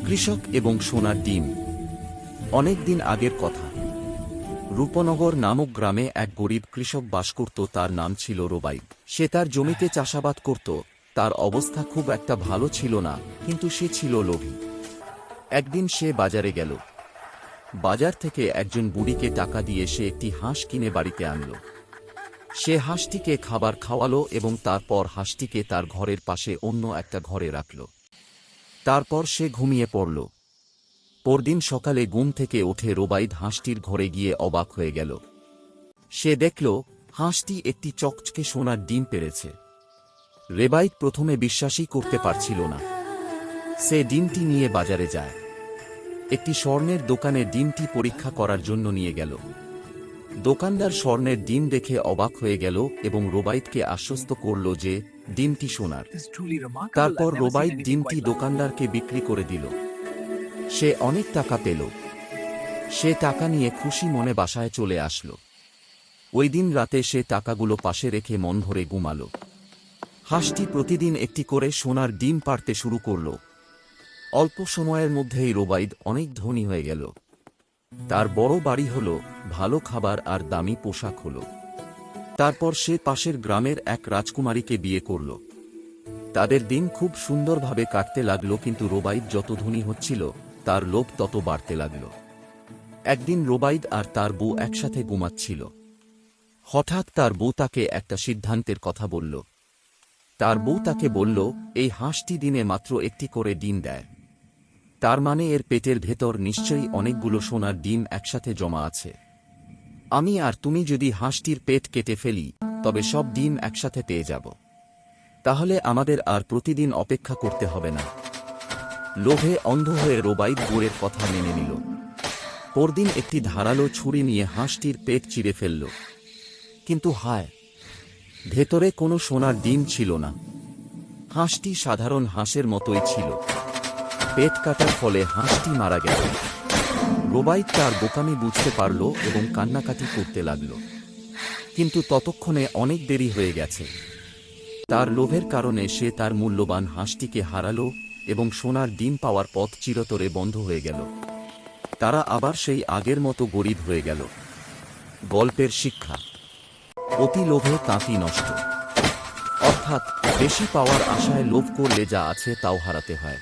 কৃষক এবং সোনার ডিম। অনেক দিন আগের কথা। রূপনগর নামক গ্রামে এক গরিব কৃষক বাস করত। তার নাম ছিল রোবাই। সে তার জমিতে চাষাবাদ করত। তার অবস্থা খুব একটা ভালো ছিল না, কিন্তু সে ছিল লোভী। একদিন সে বাজারে গেল। বাজার থেকে একজন বুড়িকে টাকা দিয়ে সে একটি হাঁস কিনে বাড়িতে আনল। সে হাঁসটিকে খাবার খাওয়ালো এবং তারপর হাঁসটিকে তার ঘরের পাশে অন্য একটা ঘরে রাখল। তারপর সে ঘুমিয়ে পড়ল। পরদিন সকালে ঘুম থেকে উঠে রোবাইদ হাঁসটির ঘরে গিয়ে অবাক হয়ে গেল। সে দেখল হাঁসটি একটি চকচকে সোনার ডিম পেড়েছে। রোবাইদ প্রথমে বিশ্বাসই করতে পারছিল না। সে ডিমটি নিয়ে বাজারে যায়। একটি স্বর্ণের দোকানে ডিমটি পরীক্ষা করার জন্য নিয়ে গেল। দোকানদার স্বর্ণের ডিম দেখে অবাক হয়ে গেল এবং রোবাইদকে আশ্বস্ত করল যে ডিমটি সোনার। তারপর রোবাইদ ডিমটি দোকানদারকে বিক্রি করে দিল। সে অনেক টাকা পেল। সে টাকা নিয়ে খুশি মনে বাসায় চলে আসলো। ওই দিন রাতে সে টাকাগুলো পাশে রেখে মন ভরে ঘুমাল। হাঁসটি প্রতিদিন একটি করে সোনার ডিম পাড়তে শুরু করল। অল্প সময়ের মধ্যেই রোবাইদ অনেক ধনী হয়ে গেল। তার বড় বাড়ি হল, ভালো খাবার আর দামি পোশাক হল। তারপর সে পাশের গ্রামের এক রাজকুমারীকে বিয়ে করল। তাদের দিন খুব সুন্দরভাবে কাটতে লাগল, কিন্তু রোবাইদ যত ধনী হচ্ছিল তার লোভ তত বাড়তে লাগল। একদিন রোবাইদ আর তার বউ একসাথে ঘুমাচ্ছিল। হঠাৎ তার বউ তাকে একটা সিদ্ধান্তের কথা বলল। তার বউ তাকে বলল, এই হাঁসটি দিনে মাত্র একটি করে ডিম দেয়। তার মানে এর পেটের ভেতর নিশ্চয়ই অনেকগুলো সোনার ডিম একসাথে জমা আছে। আমি আর তুমি যদি হাঁসটির পেট কেটে ফেলি, তবে সব ডিম একসাথে পেয়ে যাব। তাহলে আমাদের আর প্রতিদিন অপেক্ষা করতে হবে না। লোভে অন্ধ হয়ে রোবাইদ বউয়ের কথা মেনে নিল। পরদিন একটি ধারালো ছুরি নিয়ে হাঁসটির পেট চিরে ফেলল। কিন্তু হায়, ভেতরে কোনো সোনার ডিম ছিল না। হাঁসটি সাধারণ হাঁসের মতোই ছিল। পেট কাটার ফলে হাঁসটি মারা গেল। রোবাইদ তার বোকামি বুঝতে পারল এবং কান্নাকাটি করতে লাগল। কিন্তু ততক্ষণে অনেক দেরি হয়ে গেছে। তার লোভের কারণে সে তার মূল্যবান হাঁসটিকে হারালো এবং সোনার ডিম পাওয়ার পথ চিরতরে বন্ধ হয়ে গেল। তারা আবার সেই আগের মতো গরিব হয়ে গেল। গল্পের শিক্ষা: অতি লোভে তাঁতি নষ্ট। অর্থাৎ বেশি পাওয়ার আশায় লোভ করলে যা আছে তাও হারাতে হয়।